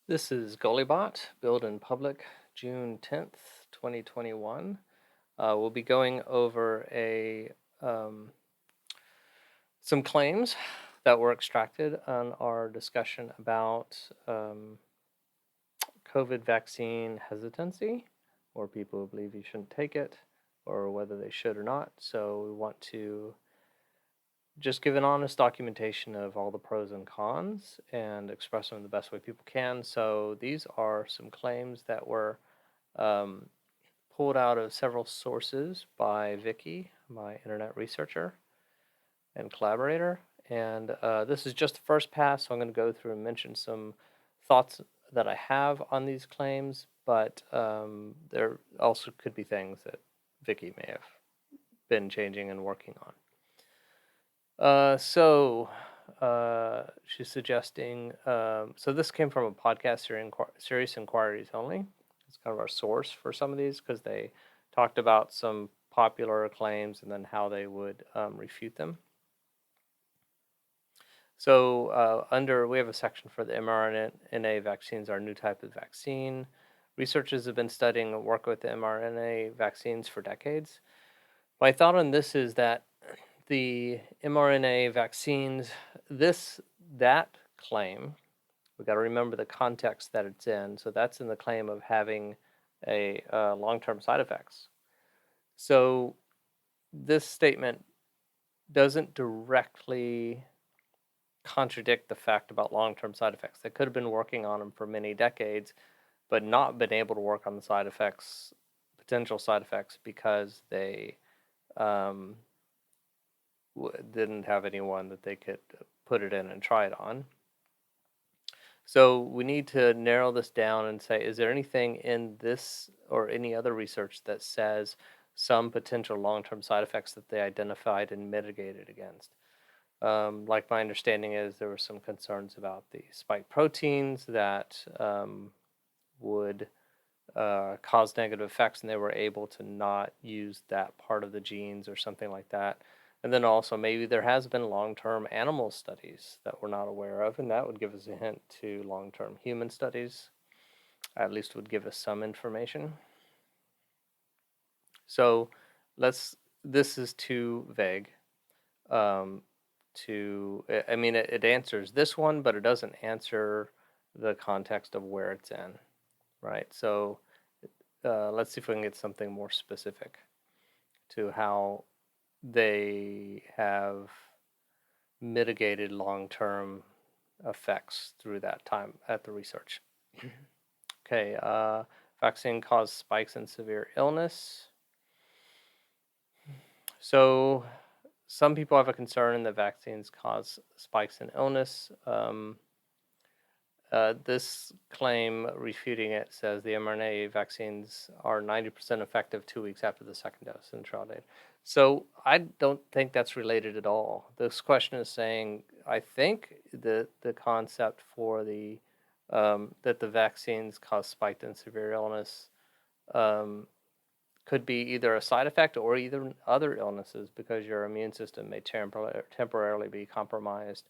This is Gulli Bot, build in public, June 10th, 2021. We'll be going over some claims that were extracted on our discussion about COVID vaccine hesitancy, or people who believe you shouldn't take it, or whether they should or not. So we want to just give an honest documentation of all the pros and cons and express them in the best way people can. So these are some claims that were um, pulled out of several sources by Vicky, my internet researcher and collaborator. And this is just the first pass, so I'm going to go through and mention some thoughts that I have on these claims, but there also could be things that Vicky may have been changing and working on. She's suggesting, so this came from a podcast series, Inquiries Only. It's kind of our source for some of these because they talked about some popular claims and then how they would refute them. So we have a section for the mRNA vaccines, our new type of vaccine. Researchers have been studying and work with the mRNA vaccines for decades. My thought on this is that the mRNA vaccines, that claim, we got to remember the context that it's in. So that's in the claim of having a long-term side effects. So this statement doesn't directly contradict the fact about long-term side effects. They could have been working on them for many decades, but not been able to work on the side effects, potential side effects, because they didn't have anyone that they could put it in and try it on. So we need to narrow this down and say, is there anything in this or any other research that says some potential long-term side effects that they identified and mitigated against? Like my understanding is there were some concerns about the spike proteins that would cause negative effects, and they were able to not use that part of the genes or something like that. And then also maybe there has been long-term animal studies that we're not aware of, and that would give us a hint to long-term human studies. At least would give us some information. So this is too vague. It answers this one, but it doesn't answer the context of where it's in, right? So let's see if we can get something more specific to how they have mitigated long-term effects through that time at the research. Okay, vaccine caused spikes in severe illness. So some people have a concern that vaccines cause spikes in illness. This claim refuting it says the mRNA vaccines are 90% effective 2 weeks after the second dose in trial data. So I don't think that's related at all. This question is saying, I think the concept for the that the vaccines cause spike in severe illness could be either a side effect or either other illnesses, because your immune system may temporarily be compromised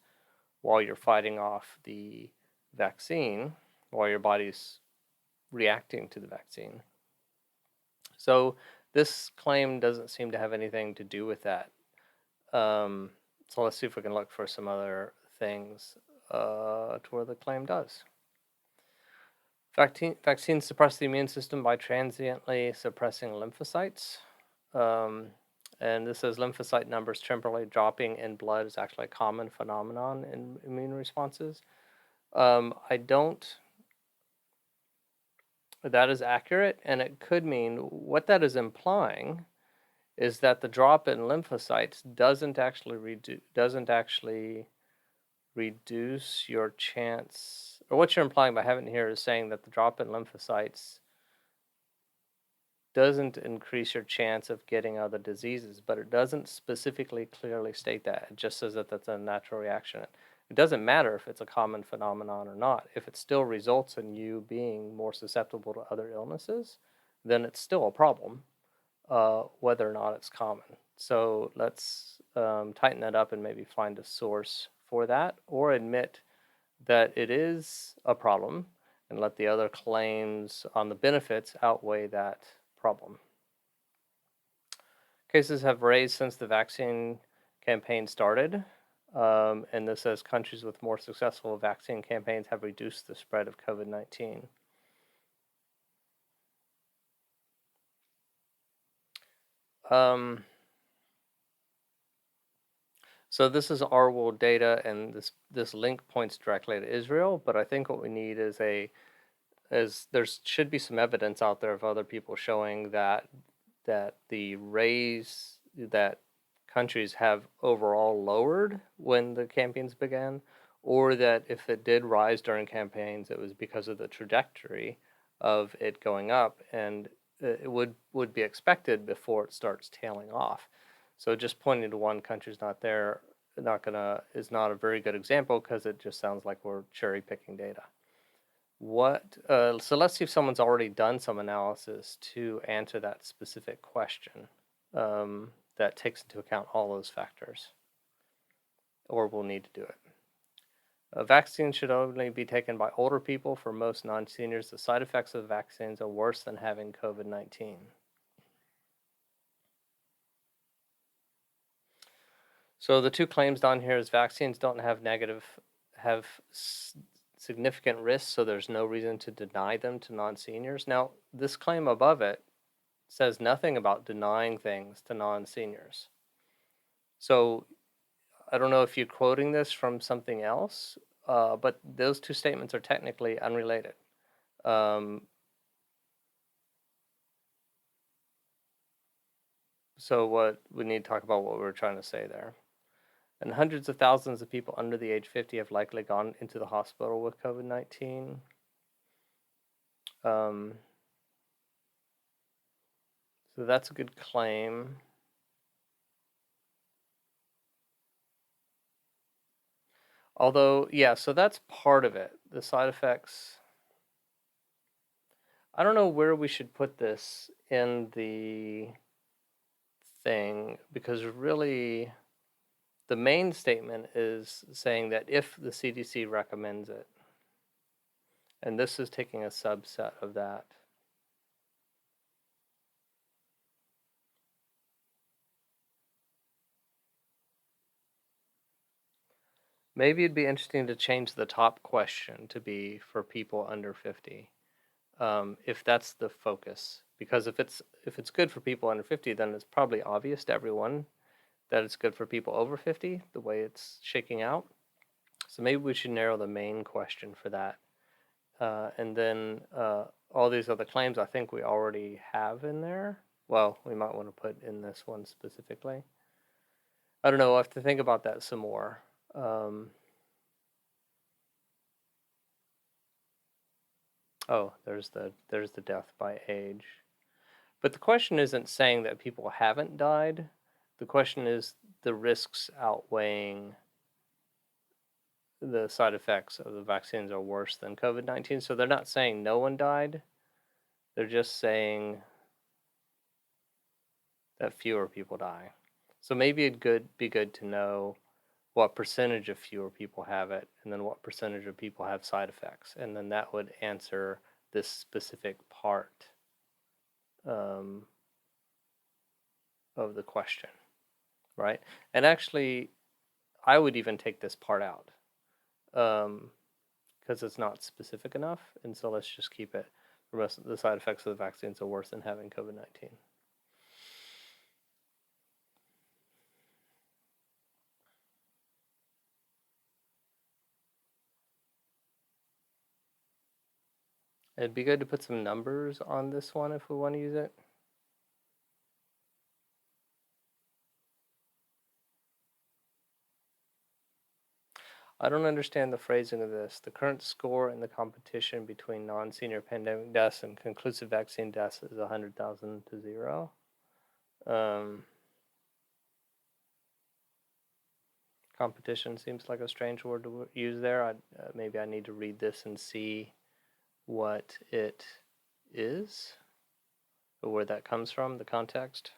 while you're fighting off the vaccine, while your body's reacting to the vaccine. So this claim doesn't seem to have anything to do with that. So let's see if we can look for some other things to where the claim does. Vaccines suppress the immune system by transiently suppressing lymphocytes. And this says lymphocyte numbers temporarily dropping in blood is actually a common phenomenon in immune responses. That is accurate, and it could mean what that is implying is that the drop in lymphocytes doesn't actually reduce your chance, or what you're implying by having it here is saying that the drop in lymphocytes doesn't increase your chance of getting other diseases, but it doesn't specifically clearly state that. It just says that that's a natural reaction. It doesn't matter if it's a common phenomenon or not. If it still results in you being more susceptible to other illnesses, then it's still a problem, whether or not it's common. So let's tighten that up and maybe find a source for that, or admit that it is a problem and let the other claims on the benefits outweigh that problem. Cases have raised since the vaccine campaign started, and this says countries with more successful vaccine campaigns have reduced the spread of COVID-19. So this is our world data, and this link points directly to Israel. But I think what we need is there should be some evidence out there of other people showing that the raise that countries have overall lowered when the campaigns began, or that if it did rise during campaigns, it was because of the trajectory of it going up, and it would be expected before it starts tailing off. So just pointing to one country is not a very good example, because it just sounds like we're cherry picking data. So let's see if someone's already done some analysis to answer that specific question that takes into account all those factors, or we'll need to do it. A vaccine should only be taken by older people. For most non-seniors, the side effects of vaccines are worse than having COVID-19. So the two claims down here is vaccines don't have significant risks, so there's no reason to deny them to non-seniors. Now, this claim above it says nothing about denying things to non-seniors. So I don't know if you're quoting this from something else, but those two statements are technically unrelated. So what we need to talk about what we're trying to say there. And hundreds of thousands of people under the age 50 have likely gone into the hospital with COVID-19. So that's a good claim. Although, yeah, so that's part of it. The side effects. I don't know where we should put this in the thing, because really the main statement is saying that if the CDC recommends it, and this is taking a subset of that. Maybe it'd be interesting to change the top question to be for people under 50, if that's the focus. Because if it's good for people under 50, then it's probably obvious to everyone that it's good for people over 50, the way it's shaking out. So maybe we should narrow the main question for that. And then all these other claims I think we already have in there. Well, we might want to put in this one specifically. I don't know, I'll have to think about that some more. Oh, there's the death by age. But the question isn't saying that people haven't died. The question is the risks outweighing the side effects of the vaccines are worse than COVID-19. So they're not saying no one died. They're just saying that fewer people die. So maybe it'd be good to know what percentage of fewer people have it, and then what percentage of people have side effects, and then that would answer this specific part of the question, right? And actually, I would even take this part out, because it's not specific enough, and so let's just keep it. The side effects of the vaccines are worse than having COVID-19. It'd be good to put some numbers on this one if we want to use it. I don't understand the phrasing of this. The current score in the competition between non-senior pandemic deaths and conclusive vaccine deaths is 100,000 to 0. Competition seems like a strange word to use there. Maybe I need to read this and see what it is, or where that comes from, the context.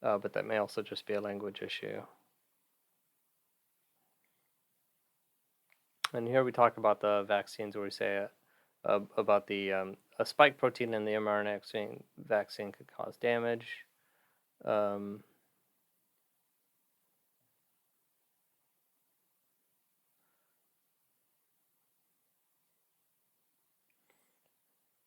But that may also just be a language issue. And here we talk about the vaccines where we say about the a spike protein in the mRNA vaccine could cause damage. Um,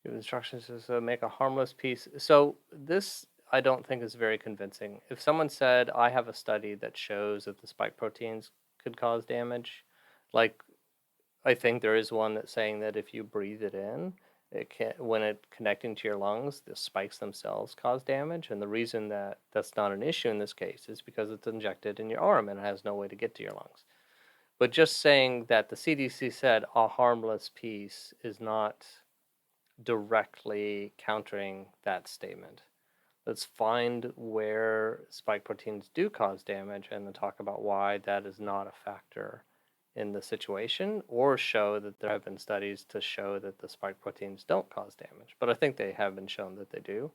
Give instructions to make a harmless piece. So this I don't think is very convincing. If someone said, I have a study that shows that the spike proteins could cause damage, like I think there is one that's saying that if you breathe it in, it can, when it connecting to your lungs, the spikes themselves cause damage. And the reason that that's not an issue in this case is because it's injected in your arm and it has no way to get to your lungs. But just saying that the CDC said a harmless piece is not directly countering that statement. Let's find where spike proteins do cause damage and then talk about why that is not a factor in the situation, or show that there have been studies to show that the spike proteins don't cause damage. But I think they have been shown that they do.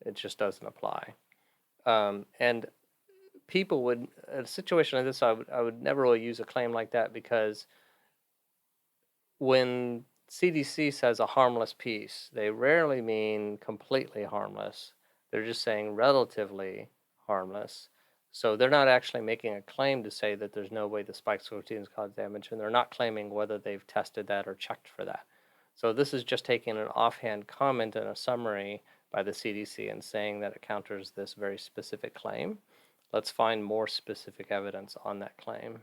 It just doesn't apply. And people would, in a situation like this, I would never really use a claim like that, because when CDC says a harmless piece, they rarely mean completely harmless. They're just saying relatively harmless. So they're not actually making a claim to say that there's no way the spike proteins cause damage, and they're not claiming whether they've tested that or checked for that. So this is just taking an offhand comment and a summary by the CDC and saying that it counters this very specific claim. Let's find more specific evidence on that claim.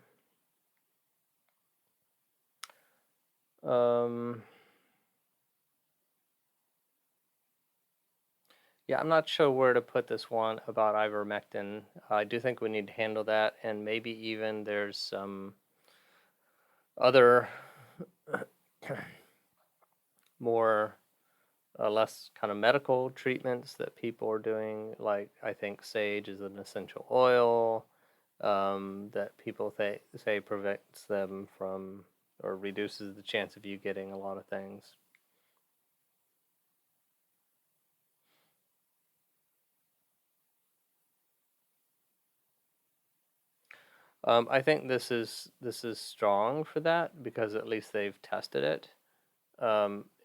Yeah, I'm not sure where to put this one about ivermectin. I do think we need to handle that, and maybe even there's some other more less kind of medical treatments that people are doing. Like I think sage is an essential oil that people say prevents them from or reduces the chance of you getting a lot of things. I think this is strong for that because at least they've tested it.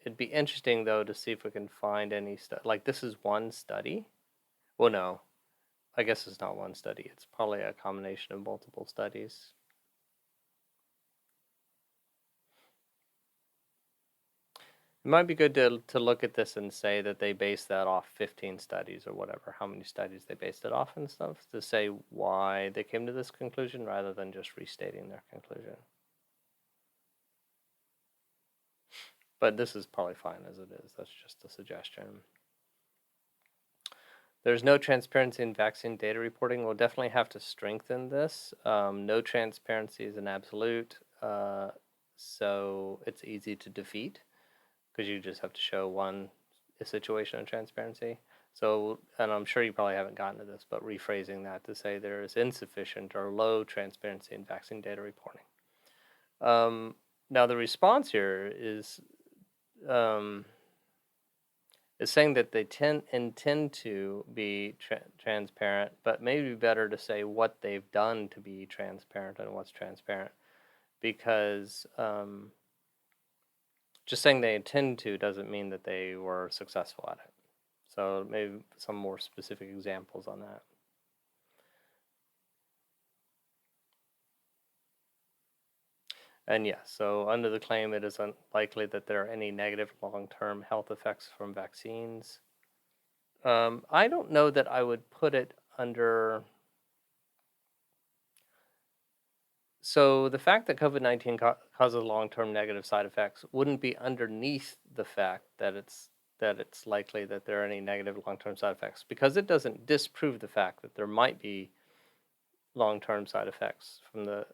It'd be interesting though to see if we can find any like this is one study. Well, no, I guess it's not one study. It's probably a combination of multiple studies. It might be good to look at this and say that they based that off 15 studies or whatever, how many studies they based it off and stuff, to say why they came to this conclusion rather than just restating their conclusion. But this is probably fine as it is. That's just a suggestion. There's no transparency in vaccine data reporting. We'll definitely have to strengthen this. No transparency is an absolute, so it's easy to defeat because you just have to show one situation of transparency. So, and I'm sure you probably haven't gotten to this, but rephrasing that to say there is insufficient or low transparency in vaccine data reporting. Now, the response here is saying that they intend to be transparent, but maybe better to say what they've done to be transparent and what's transparent, because just saying they intend to doesn't mean that they were successful at it. So maybe some more specific examples on that. And yes, so under the claim, it is unlikely that there are any negative long-term health effects from vaccines. I don't know that I would put it under. So the fact that COVID-19 causes long-term negative side effects wouldn't be underneath the fact that it's likely that there are any negative long-term side effects, because it doesn't disprove the fact that there might be long-term side effects from the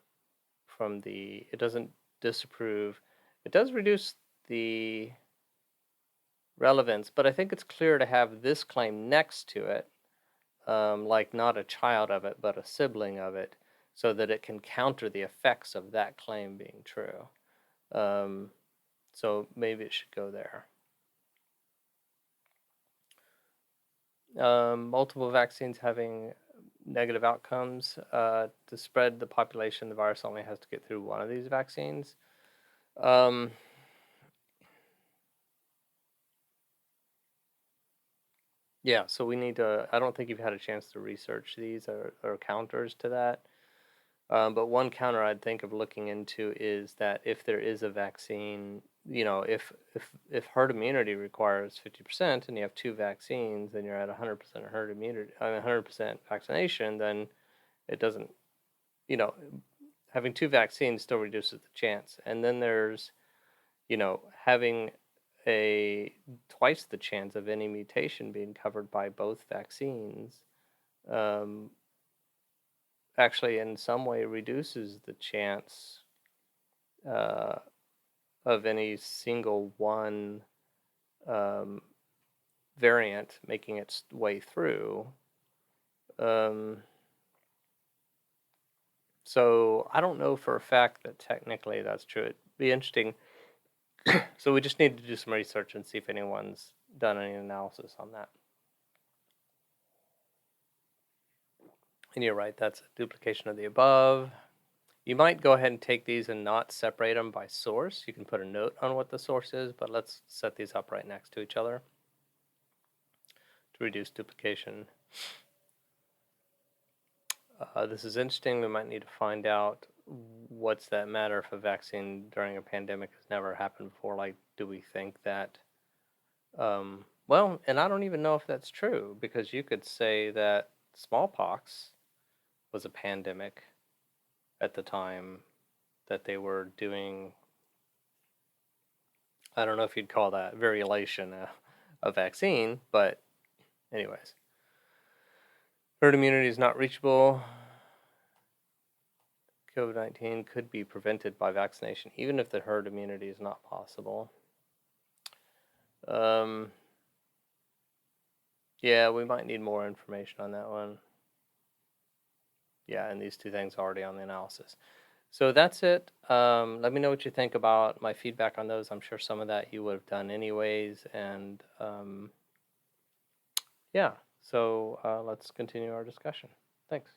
it doesn't disapprove. It does reduce the relevance, but I think it's clear to have this claim next to it, like not a child of it, but a sibling of it, so that it can counter the effects of that claim being true. So maybe it should go there. Multiple vaccines having negative outcomes. To spread the population, the virus only has to get through one of these vaccines. Yeah, so we need to. I don't think you've had a chance to research these or counters to that. But one counter I'd think of looking into is that if there is a vaccine, if herd immunity requires 50% and you have two vaccines, then you're at 100% herd immunity, 100% vaccination, then it doesn't, you know, having two vaccines still reduces the chance. And then there's, having a twice the chance of any mutation being covered by both vaccines. Um, Actually in some way reduces the chance uh, of any single one um, variant making its way through. Um, so I don't know for a fact that technically that's true. It'd be interesting. So we just need to do some research and see if anyone's done any analysis on that. And you're right, that's a duplication of the above. You might go ahead and take these and not separate them by source. You can put a note on what the source is, but let's set these up right next to each other to reduce duplication. This is interesting. We might need to find out what's that matter if a vaccine during a pandemic has never happened before. Like, do we think that? Well, and I don't even know if that's true because you could say that smallpox was a pandemic at the time that they were doing. I don't know if you'd call that variolation a vaccine, but anyways, herd immunity is not reachable. COVID-19 could be prevented by vaccination, even if the herd immunity is not possible. Yeah, we might need more information on that one. Yeah, and these two things are already on the analysis. So that's it. Let me know what you think about my feedback on those. I'm sure some of that you would have done anyways. And yeah, so let's continue our discussion. Thanks.